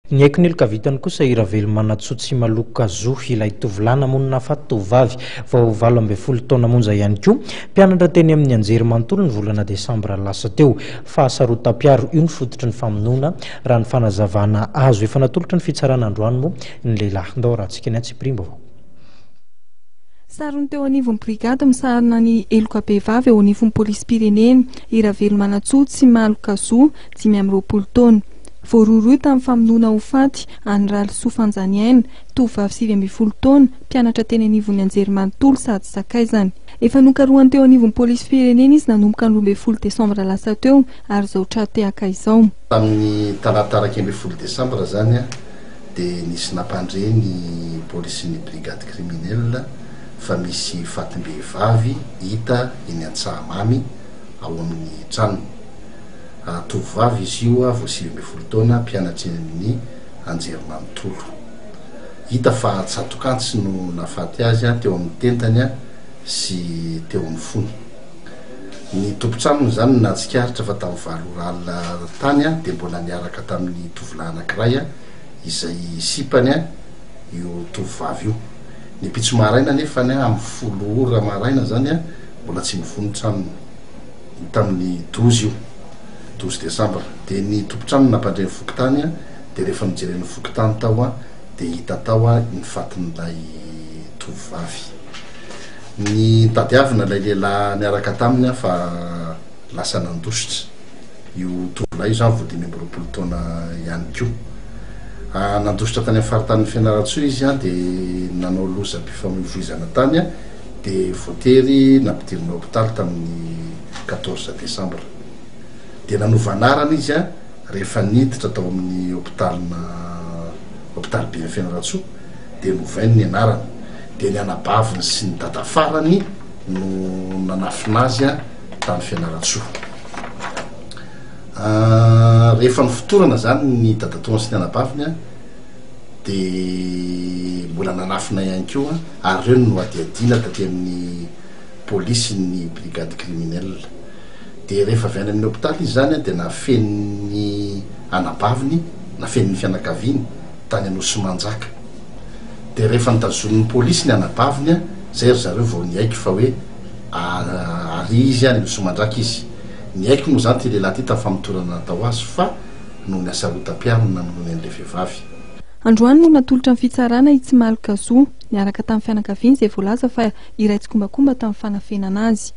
Ny haiko ny elokavitany kosa iravelo manatsotsy maloka zohy ilay tovolahy namonina fa tovavy vao 12 taona monja ihany koa. Mpianatra teny amin'ny anjery manontolo ny volana desambra lasa teo. Fahasarotam-piaro io ny fototry ny famonoana raha ny fanazavana azo efa natolotry ny fitsarana androany moa ny lehilahy. Ndao rahantsika ny Antsiprimba. Sarony teo anivon'ny brigady misarona ny elokabevavy eo anivon'ny polisy pireneny iravelo manatsotsy maloka zo 520 taona. Voaroroy tamin'ny famonoana ho faty Andraly Sofanjaniaina, tovovavy 7 taona, mpianatra teny anivon'ny anjery manontolo sady sakaizany. Efa nokarohany teo anivon'ny polisy firenena izy nanomboka ny 12 desambra lasa teo ary zao trateaka izao. Tamin'ny talata 12 desambra zany dia nisy nampandre ny polisin'ny brigady criminelle fa misy fatim-behivavy hita eny Antsahamamy ao amin'ny tranony. Tovovavy izy io vao 7 taona, mpianatra eny anjery manontolo. Hita fa tsatokantsy no nafaty azy teo amin'ny tentany sy teo amin'ny fony. Ny tompon-tranony zany natsikaritra fa tamin'ny 9 alina tany dia mbola niaraka tamin'ny tovolahy anankiray izay sipany io tovovavy io. Ny pitso maraina nefa amin'ny 10 ora maraina zany mbola tsy mivony tranony tamin'ny 12 io 12 desambra. Dia ny tompon-trano nampandre ny fokotany dia rehefa mijeren'ny fokotany tao dia hita tao ny fatin'ilay tovovavy. Ny tadiavina ilay lehilahy niaraka taminy fa lasa nandositra. Io tovolahy io zany vao 20 taona ihany koa. Nandositra tany amin'ny faritanin'ny Fianarantsoa izy dia nanao lozam-pifamoivoizana tany dia voatery nampidirina hôpitaly tamin'ny 14 desambra. Dia nanova anarana izy rehefa niditra tao amin'ny hôpitaly be ny Fianarantsoa dia novainy ny anarana. Dia ny anabaviny sy ny dadafarany no nanafina azy tamin'ny Fianarantsoa. Rehefa ny fotorana zany ny dadatoana sy ny anabaviny dia mbola nanafina ihany koa ary ireo no adiadina taty amin'ny polisy ny brigady criminelle. Dia rehefa avy any amin'ny hôpitaly izy zany dia nafen'ny anabaviny, nafen'ny fianakaviany tany Anosimanjaka. Dia rehefa nitazon'ny polisy ny anabaviny zay ry zareo vao niaiky fa hoe ary izy any Anosimanjaka izy. Niaiky moa zany ty lehilahy ty tamin'ny famotorana natao azy fa no ny asarotam-piarona namonoana an'ilay vehivavy. Androany no natolotra ny fitsarana i Tsimaloka Zo niaraka tamin'ny fianakaviany izay voalaza fa iray tsikombakomba tamin'ny fanafenana azy.